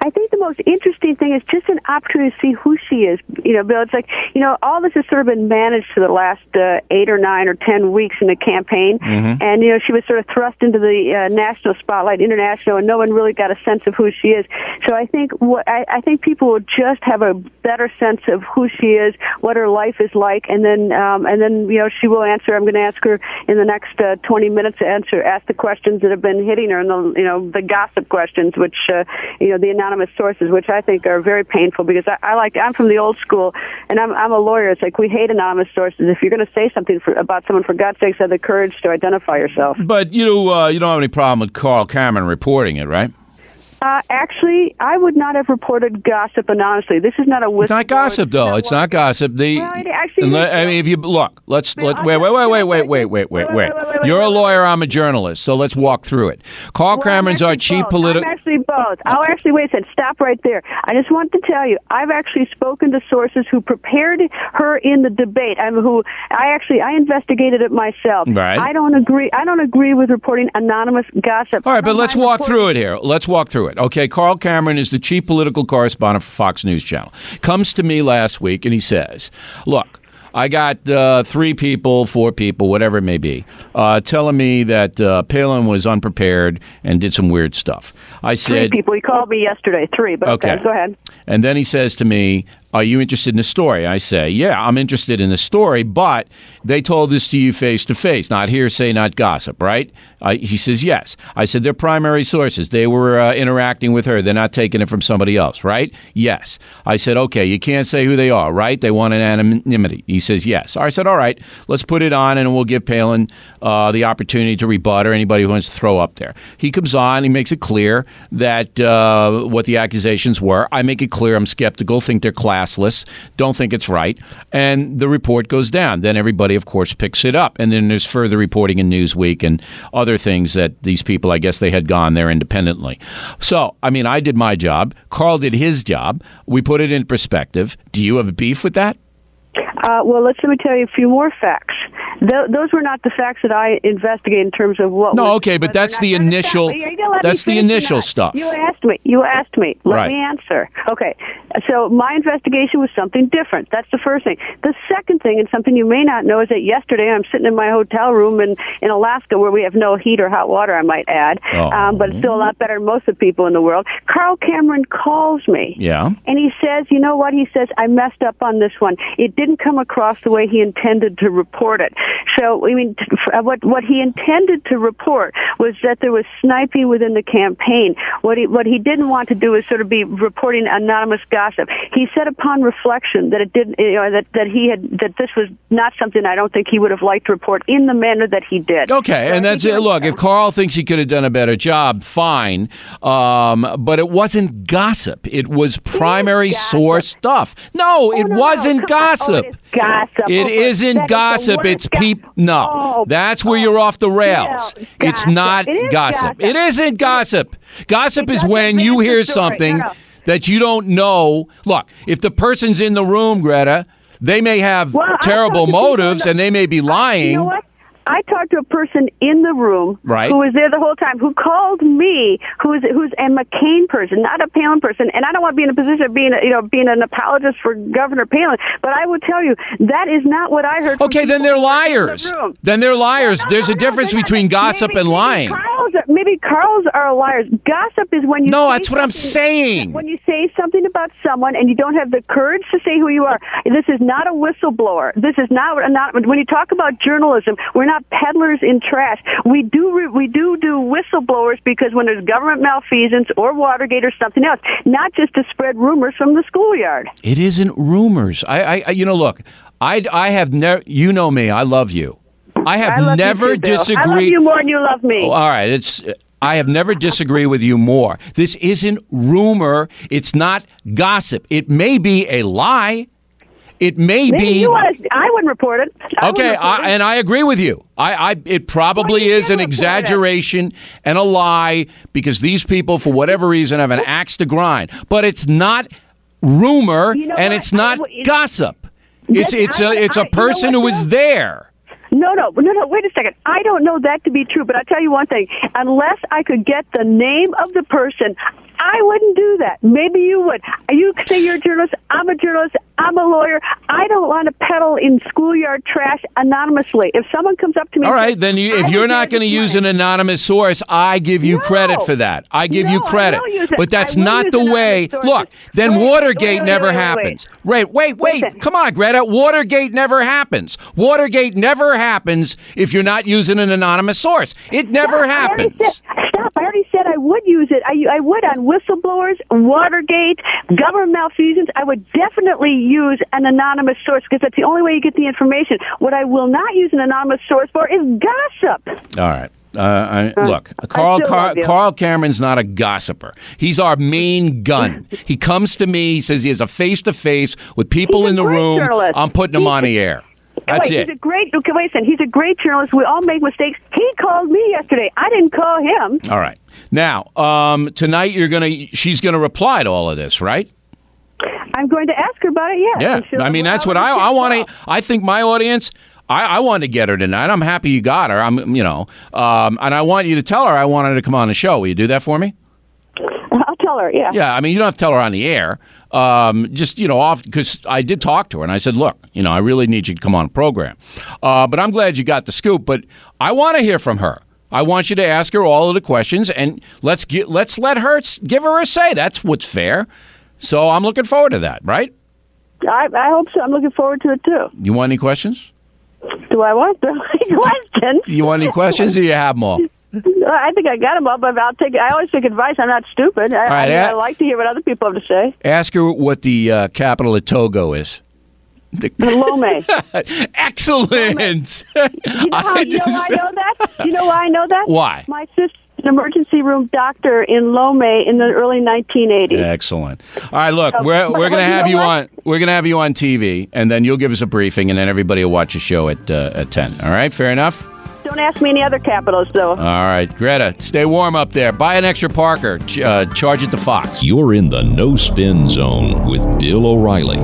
I think the most interesting thing is just an opportunity to see who she is. Bill, it's like, all this has sort of been managed for the last 8 or 9 or 10 weeks in the campaign. Mm-hmm. And, she was sort of thrust into the national spotlight, international, and no one really got a sense of who she is. So I think I think people will just have a better sense of who she is, what her life is like, and then she will answer. I'm going to ask her in the next 20 minutes to ask the questions that have been hitting her, and the gossip questions, which the anonymous sources, which I think are very painful, because I'm from the old school, and I'm a lawyer. It's like we hate anonymous sources. If you're going to say something about someone, for God's sakes, have the courage to identify yourself. But you don't have any problem with Carl Cameron reporting it, right? Actually, I would not have reported gossip annonously. This is not a whistleblower. It's not gossip, though. It's not gossip. Wait. If you look, wait. You're a lawyer. I'm a journalist. So let's walk through it. Carl Cameron's our chief political. I'm actually both. Wait a second. Stop right there. I just want to tell you, I've actually spoken to sources who prepared her in the debate. I investigated it myself. Right. I don't agree with reporting anonymous gossip. All right, but let's walk through it here. Let's walk through it. Okay, Carl Cameron is the chief political correspondent for Fox News Channel. Comes to me last week and he says, look, I got 3 people, 4 people, whatever it may be, telling me that Palin was unprepared and did some weird stuff. I said 3 people. He called me yesterday, 3, but okay, go ahead. And then he says to me, are you interested in the story? I say, yeah, I'm interested in the story, but they told this to you face to face, not hearsay, not gossip, right? He says, yes. I said, they're primary sources. They were interacting with her. They're not taking it from somebody else, right? Yes. I said, okay, you can't say who they are, right? They want an anonymity. He says, yes. I said, all right, let's put it on and we'll give Palin the opportunity to rebut, or anybody who wants to throw up there. He comes on, he makes it clear that what the accusations were. I make it clear I'm skeptical, think they're classless, don't think it's right, and the report goes down. Then everybody, of course, picks it up, and then there's further reporting in Newsweek and other things that these people, I guess they had gone there independently. So, I did my job. Carl did his job. We put it in perspective. Do you have a beef with that? Well, let me tell you a few more facts. Those were not the facts that I investigated in terms of what. No, okay, but that's the initial. That's the initial stuff. You asked me. Let me answer. Okay, so my investigation was something different. That's the first thing. The second thing, and something you may not know, is that yesterday I'm sitting in my hotel room in Alaska, where we have no heat or hot water, I might add, but it's still a lot better than most of the people in the world. Carl Cameron calls me. Yeah. And he says, you know what? He says, I messed up on this one. It didn't come across the way he intended to report it. So, what he intended to report was that there was sniping within the campaign. What he didn't want to do is sort of be reporting anonymous gossip. He said upon reflection that it didn't, that this was not something I don't think he would have liked to report in the manner that he did. Okay, so and that's it. Look, if Carl thinks he could have done a better job, fine. But it wasn't gossip. It was primary source stuff. No, it wasn't gossip. Gossip. It isn't gossip. It's people. No, that's where you're off the rails. No, it's not gossip. It isn't gossip. Gossip is when you hear something that you don't know. Look, if the person's in the room, Greta, they may have terrible motives and they may be lying. You know what? I talked to a person in the room who was there the whole time, who called me, who's a McCain person, not a Palin person. And I don't want to be in a position of being an apologist for Governor Palin, but I will tell you that is not what I heard. Okay, then they're liars. Then they're liars. There's a difference between gossip and lying. Maybe Carls are liars. Gossip is when you. No, that's what I'm saying. When you say something about someone and you don't have the courage to say who you are. This is not a whistleblower. This is not when you talk about journalism. We're not peddlers in trash. We do whistleblowers because when there's government malfeasance or Watergate or something else, not just to spread rumors from the schoolyard. It isn't rumors. Look, I have never. You know me. I love you. I have never disagreed. I love you more than you love me. Oh, all right, I have never disagreed with you more. This isn't rumor. It's not gossip. It may be a lie. It may be. I wouldn't report it. And I agree with you. It probably is an exaggeration and a lie because these people, for whatever reason, have an axe to grind. But it's not rumor and it's not gossip. It's a person who is there. No, wait a second. I don't know that to be true, but I'll tell you one thing. Unless I could get the name of the person, I wouldn't do that. Maybe you would. You say you're a journalist. I'm a journalist. I'm a lawyer. I don't want to peddle in schoolyard trash anonymously. If someone comes up to me... All right, then if you're not going to use an anonymous source, I give you credit for that. I give you credit. But that's not the way... Look, then Watergate never happens. Wait. Come on, Greta. Watergate never happens. Watergate never happens if you're not using an anonymous source. It never happens. Stop. I already said I would use it. I would on whistleblowers, Watergate, government malfeasance. I would definitely use an anonymous source because that's the only way you get the information. What I will not use an anonymous source for is gossip. All right. Look, Carl Cameron's not a gossiper. He's our main gun. He comes to me, he says he has a face-to-face with people in the room. Journalist. I'm putting him on the air. That's it. He's a great journalist. We all make mistakes. He called me yesterday. I didn't call him. All right. Now, tonight she's gonna reply to all of this, right? I'm going to ask her about it, yes. Yeah. I mean, that's what I want to... I think my audience... I want to get her tonight. I'm happy you got her. And I want you to tell her I want her to come on the show. Will you do that for me? I'll tell her, yeah. Yeah, I mean, you don't have to tell her on the air. Just, off, because I did talk to her, and I said, look, I really need you to come on the program. But I'm glad you got the scoop, but I want to hear from her. I want you to ask her all of the questions, and let's let her give her a say. That's what's fair. So I'm looking forward to that, right? I hope so. I'm looking forward to it, too. You want any questions? Do I want questions? You want any questions, or you have them all? I think I got them all, but I always take advice. I'm not stupid. I like to hear what other people have to say. Ask her what the capital of Togo is. Lome. Excellent. You know why I know that? You know why I know that? Why? My sister, an emergency room doctor in Lome in the early 1980s. Excellent. All right, look, we're going to have you on. We're going to have you on TV, and then you'll give us a briefing, and then everybody will watch the show at 10. All right, fair enough. Don't ask me any other capitals, though. All right, Greta, stay warm up there. Buy an extra Parker. Charge it to Fox. You're in the no spin zone with Bill O'Reilly.